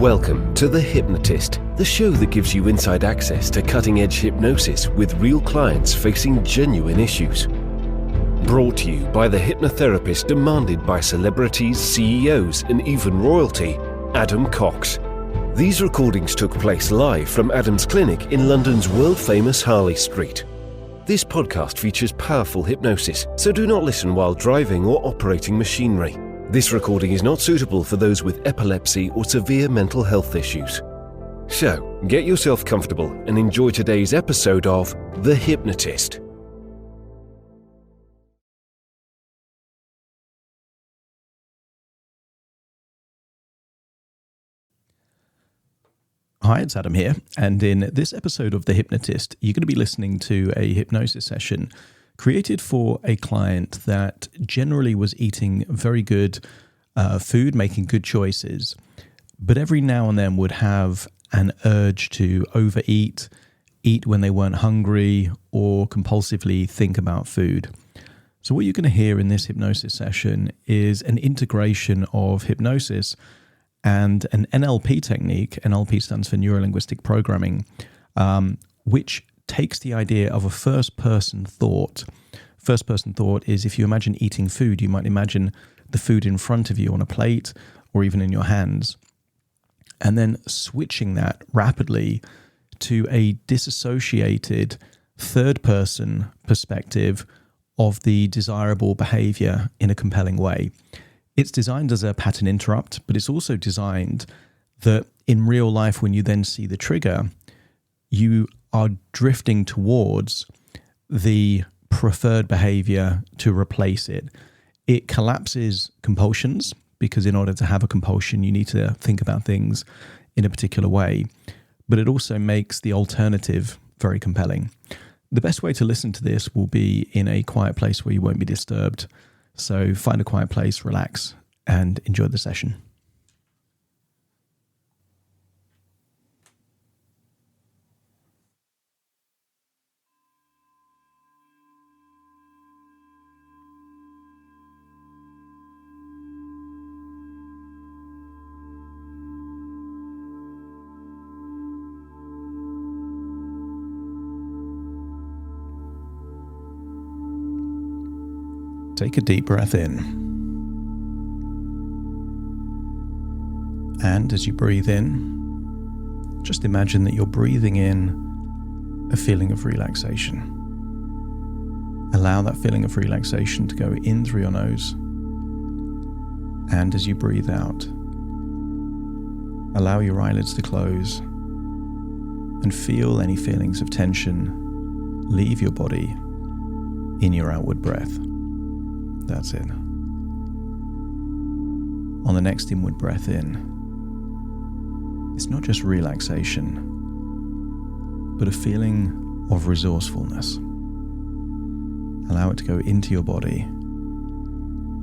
Welcome to The Hypnotist, the show that gives you inside access to cutting-edge hypnosis with real clients facing genuine issues. Brought to you by the hypnotherapist demanded by celebrities, CEOs, and even royalty, Adam Cox. These recordings took place live from Adam's clinic in London's world-famous Harley Street. This podcast features powerful hypnosis, so do not listen while driving or operating machinery. This recording is not suitable for those with epilepsy or severe mental health issues. So, get yourself comfortable and enjoy today's episode of The Hypnotist. Hi, it's Adam here, and in this episode of The Hypnotist, you're going to be listening to a hypnosis session created for a client that generally was eating very good food, making good choices, but every now and then would have an urge to overeat, eat when they weren't hungry, or compulsively think about food. So what you're going to hear in this hypnosis session is an integration of hypnosis and an NLP technique. NLP stands for Neuro-Linguistic Programming, which takes the idea of a first-person thought. First-person thought is if you imagine eating food, you might imagine the food in front of you on a plate or even in your hands, and then switching that rapidly to a disassociated third-person perspective of the desirable behavior in a compelling way. It's designed as a pattern interrupt, but it's also designed that in real life, when you then see the trigger, you are drifting towards the preferred behavior to replace it. It collapses compulsions, because in order to have a compulsion, you need to think about things in a particular way, but it also makes the alternative very compelling. The best way to listen to this will be in a quiet place where you won't be disturbed. So find a quiet place, relax, and enjoy the session. Take a deep breath in. And as you breathe in, just imagine that you're breathing in a feeling of relaxation. Allow that feeling of relaxation to go in through your nose. And as you breathe out, allow your eyelids to close and feel any feelings of tension leave your body in your outward breath. That's it. On the next inward breath in, it's not just relaxation, but a feeling of resourcefulness. Allow it to go into your body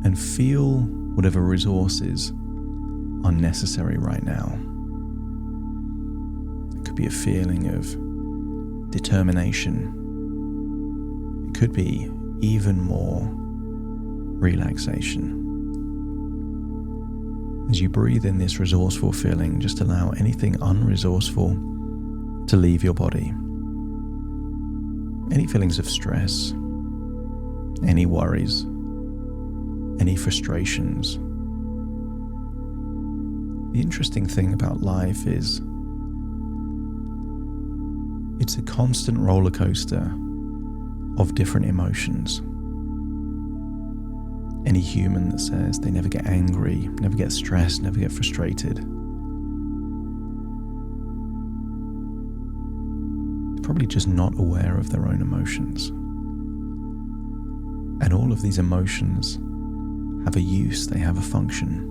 and feel whatever resources are necessary right now. It could be a feeling of determination. It could be even more relaxation. As you breathe in this resourceful feeling, just allow anything unresourceful to leave your body. Any feelings of stress, any worries, any frustrations. The interesting thing about life is it's a constant roller coaster of different emotions. Any human that says they never get angry, never get stressed, never get frustrated, they're probably just not aware of their own emotions. And all of these emotions have a use, they have a function.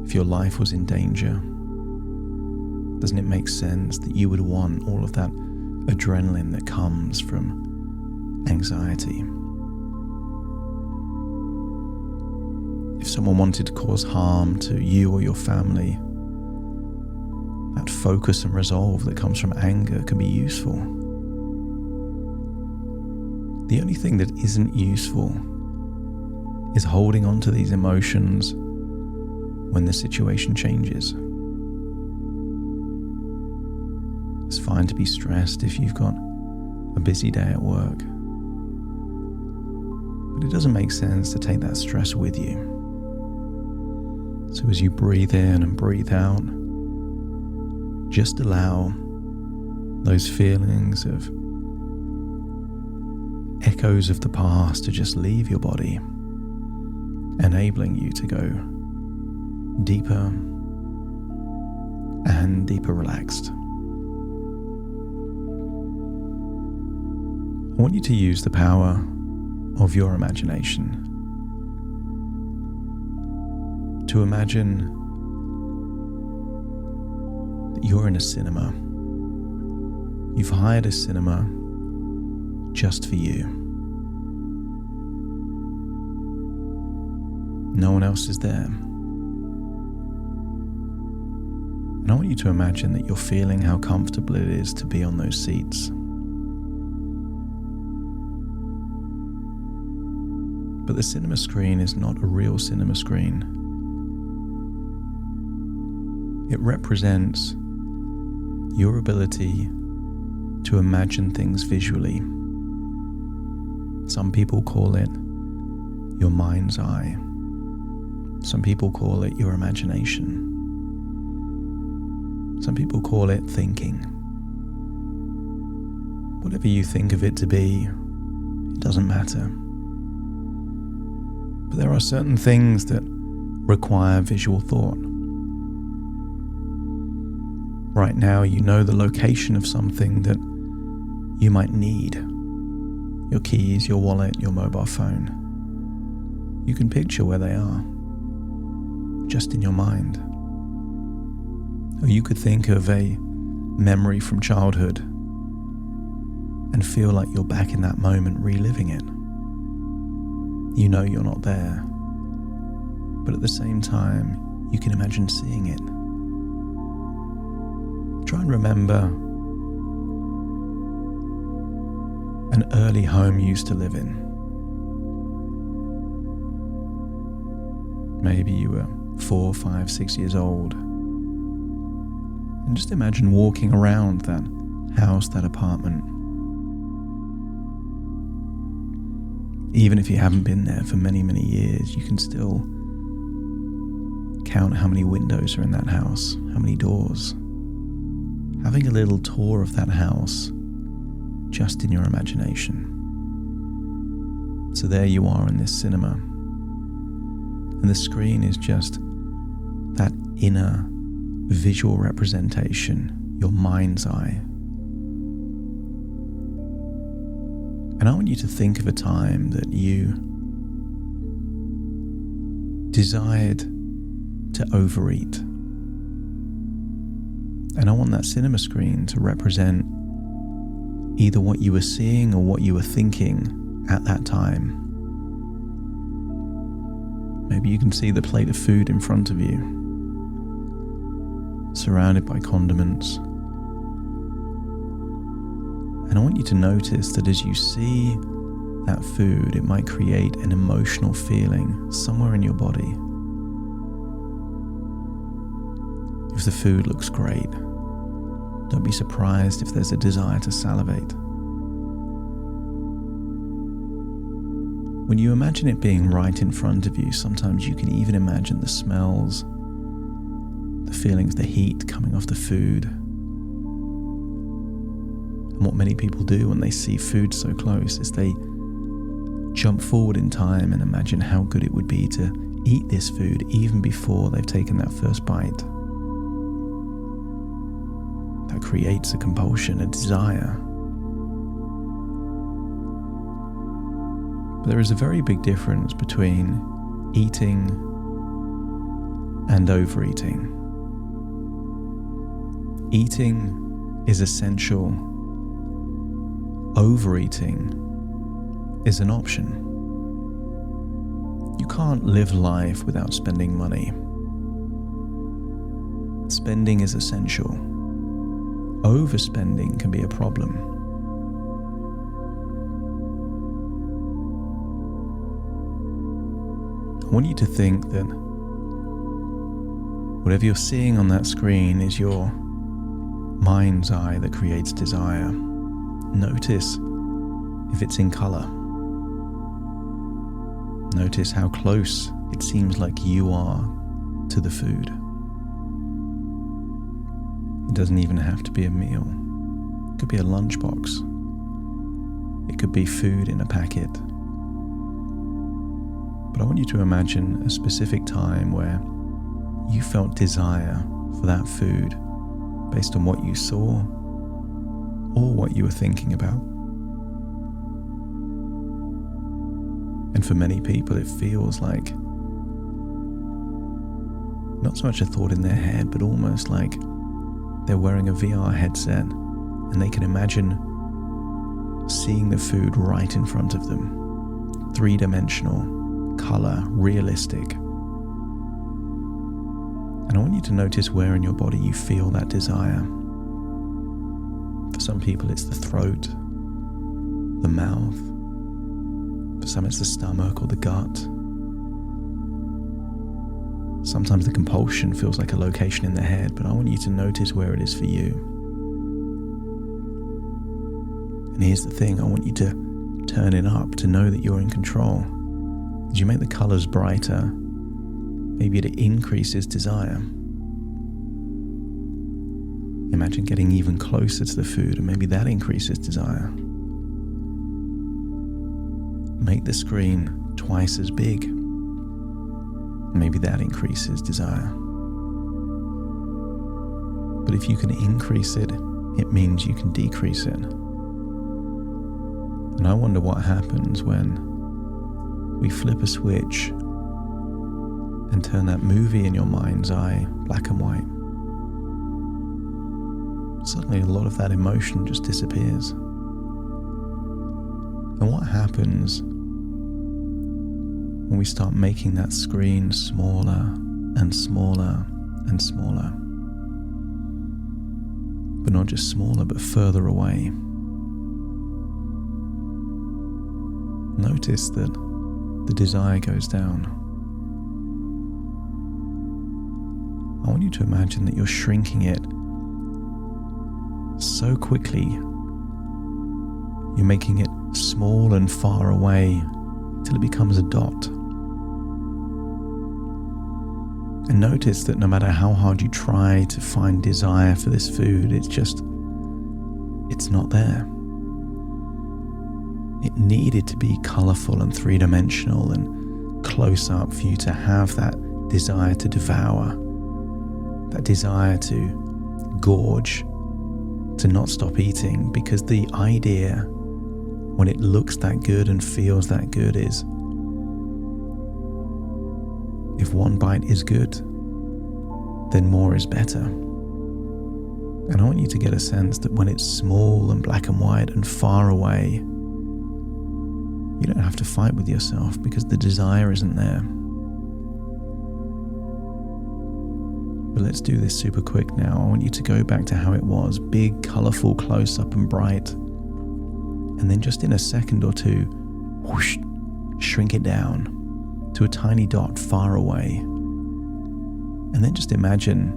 If your life was in danger, doesn't it make sense that you would want all of that adrenaline that comes from anxiety? If someone wanted to cause harm to you or your family, that focus and resolve that comes from anger can be useful. The only thing that isn't useful is holding on to these emotions when the situation changes. It's fine to be stressed if you've got a busy day at work, but it doesn't make sense to take that stress with you. So as you breathe in and breathe out, just allow those feelings of echoes of the past to just leave your body, enabling you to go deeper and deeper relaxed. I want you to use the power of your imagination to imagine that you're in a cinema. You've hired a cinema just for you. No one else is there. And I want you to imagine that you're feeling how comfortable it is to be on those seats. But the cinema screen is not a real cinema screen. It represents your ability to imagine things visually. Some people call it your mind's eye. Some people call it your imagination. Some people call it thinking. Whatever you think of it to be, it doesn't matter. But there are certain things that require visual thought. Right now, you know the location of something that you might need. Your keys, your wallet, your mobile phone. You can picture where they are, just in your mind. Or you could think of a memory from childhood and feel like you're back in that moment reliving it. You know you're not there, but at the same time, you can imagine seeing it. Try and remember an early home you used to live in. Maybe you were 4, 5, 6 years old. And just imagine walking around that house, that apartment. Even if you haven't been there for many, many years, you can still count how many windows are in that house, how many doors. Having a little tour of that house just in your imagination. So there you are in this cinema. And the screen is just that inner visual representation, your mind's eye. And I want you to think of a time that you desired to overeat. And I want that cinema screen to represent either what you were seeing or what you were thinking at that time. Maybe you can see the plate of food in front of you, surrounded by condiments. And I want you to notice that as you see that food, it might create an emotional feeling somewhere in your body. If the food looks great, don't be surprised if there's a desire to salivate. When you imagine it being right in front of you, sometimes you can even imagine the smells, the feelings, the heat coming off the food. And what many people do when they see food so close is they jump forward in time and imagine how good it would be to eat this food even before they've taken that first bite. That creates a compulsion, a desire. But there is a very big difference between eating and overeating. Eating is essential. Overeating is an option. You can't live life without spending money. Spending is essential. Overspending can be a problem. want you to think that whatever you're seeing on that screen is your mind's eye that creates desire. Notice if it's in color. Notice how close it seems like you are to the food. It doesn't even have to be a meal. It could be a lunchbox. It could be food in a packet. But I want you to imagine a specific time where you felt desire for that food based on what you saw or what you were thinking about. And for many people, it feels like not so much a thought in their head, but almost like they're wearing a VR headset and they can imagine seeing the food right in front of them. Three-dimensional, color, realistic. And I want you to notice where in your body you feel that desire. For some people it's the throat, the mouth. For some it's the stomach or the gut. Sometimes the compulsion feels like a location in the head, but I want you to notice where it is for you. And here's the thing, I want you to turn it up to know that you're in control. As you make the colors brighter, maybe it increases desire. Imagine getting even closer to the food and maybe that increases desire. Make the screen twice as big. Maybe that increases desire. But if you can increase it, it means you can decrease it. And I wonder what happens when we flip a switch and turn that movie in your mind's eye black and white. Suddenly a lot of that emotion just disappears. And what happens when we start making that screen smaller and smaller and smaller? But not just smaller, but further away. Notice that the desire goes down. I want you to imagine that you're shrinking it so quickly. You're making it small and far away till it becomes a dot. And notice that no matter how hard you try to find desire for this food, it's not there. It needed to be colorful and three-dimensional and close up for you to have that desire to devour, that desire to gorge, to not stop eating, because the idea when it looks that good and feels that good is if one bite is good, then more is better. And I want you to get a sense that when it's small and black and white and far away, you don't have to fight with yourself because the desire isn't there. But let's do this super quick now. I want you to go back to how it was, big, colorful, close up and bright. And then just in a second or two, whoosh, shrink it down to a tiny dot far away. And then just imagine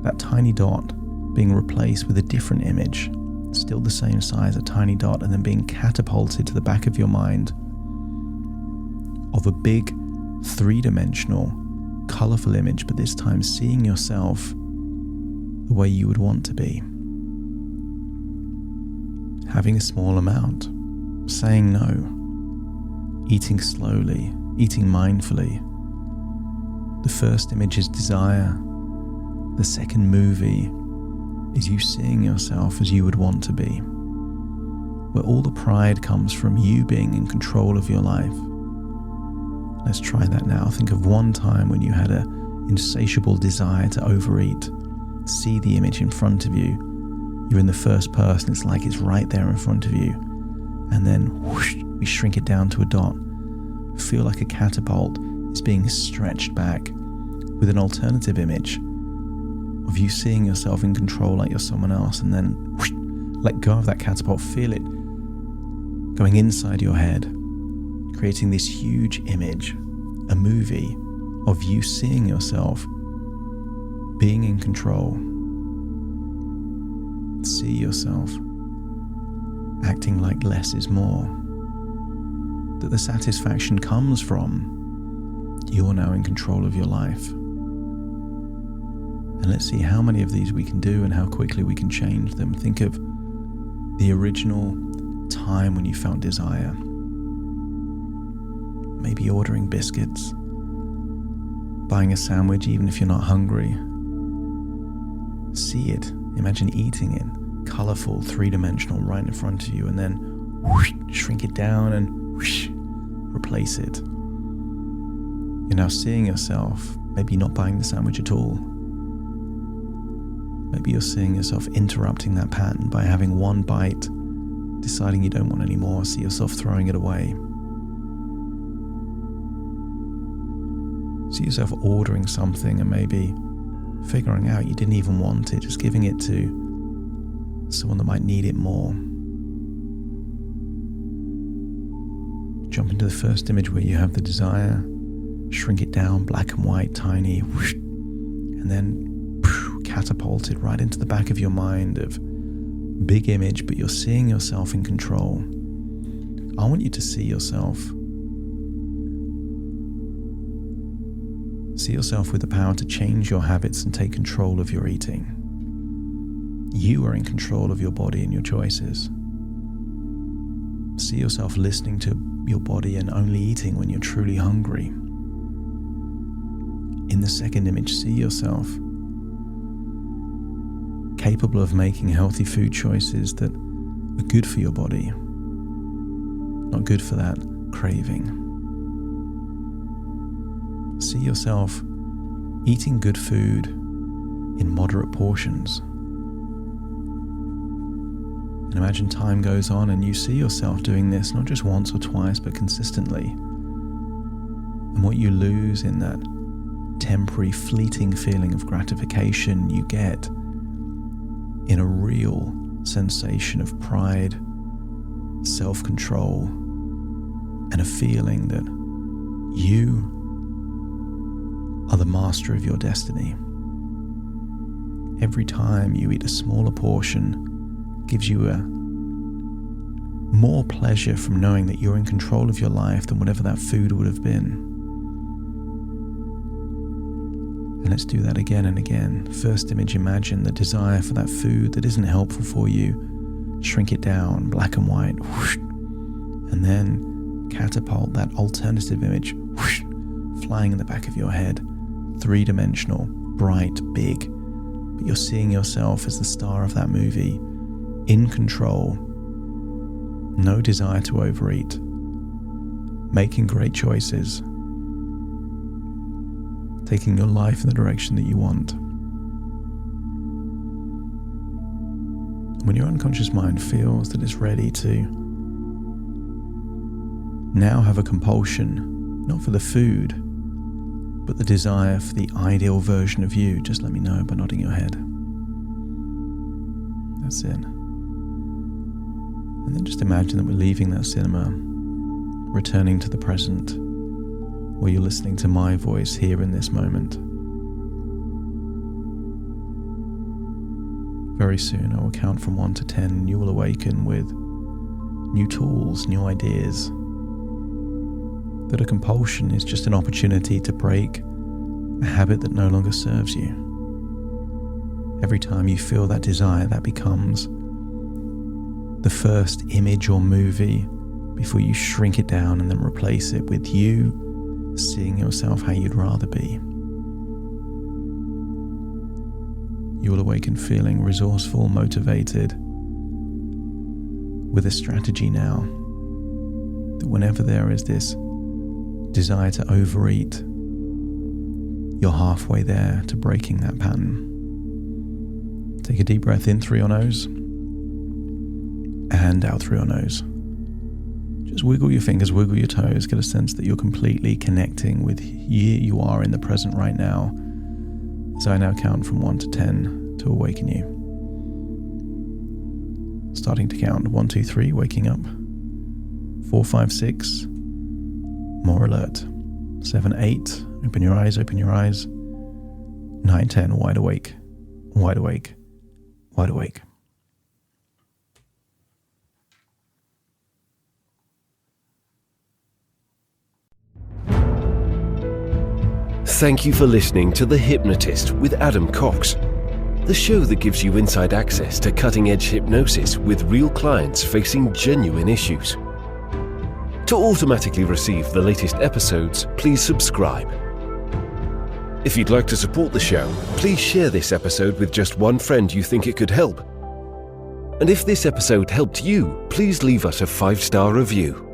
that tiny dot being replaced with a different image, still the same size, a tiny dot, and then being catapulted to the back of your mind of a big three-dimensional colorful image, but this time seeing yourself the way you would want to be. Having a small amount, saying no, eating slowly, eating mindfully. The first image is desire. The second movie is you seeing yourself as you would want to be, where all the pride comes from you being in control of your life. Let's try that now. Think of one time when you had an insatiable desire to overeat. See the image in front of you. You're in the first person. It's like it's right there in front of you. And then whoosh, we shrink it down to a dot. Feel like a catapult is being stretched back with an alternative image of you seeing yourself in control like you're someone else, and then whoosh, let go of that catapult. Feel it going inside your head, creating this huge image, a movie of you seeing yourself being in control. See yourself acting like less is more. That the satisfaction comes from you're now in control of your life. And let's see how many of these we can do and how quickly we can change them. Think of the original time when you felt desire. Maybe ordering biscuits, buying a sandwich even if you're not hungry. See it, imagine eating it, colorful, three-dimensional, right in front of you, and then whoosh, shrink it down and whoosh, replace it. You're now seeing yourself, maybe not buying the sandwich at all. Maybe you're seeing yourself interrupting that pattern by having one bite, deciding you don't want any more, see yourself throwing it away. See yourself ordering something and maybe figuring out you didn't even want it, just giving it to someone that might need it more. Jump into the first image where you have the desire, shrink it down, black and white, tiny, whoosh, and then catapult it right into the back of your mind of big image, but you're seeing yourself in control. I want you to see yourself with the power to change your habits and take control of your eating. You are in control of your body and your choices. See yourself listening to your body and only eating when you're truly hungry. In the second image, see yourself capable of making healthy food choices that are good for your body, not good for that craving. See yourself eating good food in moderate portions. And imagine time goes on and you see yourself doing this not just once or twice, but consistently. And what you lose in that temporary, fleeting feeling of gratification, you get in a real sensation of pride, self-control, and a feeling that you are the master of your destiny. Every time you eat a smaller portion gives you a more pleasure from knowing that you're in control of your life than whatever that food would have been. And let's do that again and again. First image, imagine the desire for that food that isn't helpful for you. Shrink it down, black and white, whoosh, and then catapult that alternative image, whoosh, flying in the back of your head. Three-dimensional, bright, big, but you're seeing yourself as the star of that movie, in control, no desire to overeat, making great choices, taking your life in the direction that you want. When your unconscious mind feels that it's ready to now have a compulsion, not for the food, but the desire for the ideal version of you, just let me know by nodding your head. That's it. And then just imagine that we're leaving that cinema, returning to the present, where you're listening to my voice here in this moment. Very soon I will count from 1 to 10 and you will awaken with new tools, new ideas. That a compulsion is just an opportunity to break a habit that no longer serves you. Every time you feel that desire, that becomes the first image or movie before you shrink it down and then replace it with you seeing yourself how you'd rather be. You will awaken feeling resourceful, motivated, with a strategy now that whenever there is this desire to overeat, you're halfway there to breaking that pattern. Take a deep breath in through your nose and out through your nose. Just wiggle your fingers, wiggle your toes, get a sense that you're completely connecting with you are in the present right now. So I now count from 1 to 10 to awaken you. Starting to count 1, 2, 3, waking up. 4, 5, 6, more alert. 7, 8. Open your eyes, open your eyes. 9, 10. Wide awake, wide awake, wide awake. Thank you for listening to The Hypnotist with Adam Cox, the show that gives you inside access to cutting-edge hypnosis with real clients facing genuine issues. To automatically receive the latest episodes, please subscribe. If you'd like to support the show, please share this episode with just one friend you think it could help. And if this episode helped you, please leave us a 5-star review.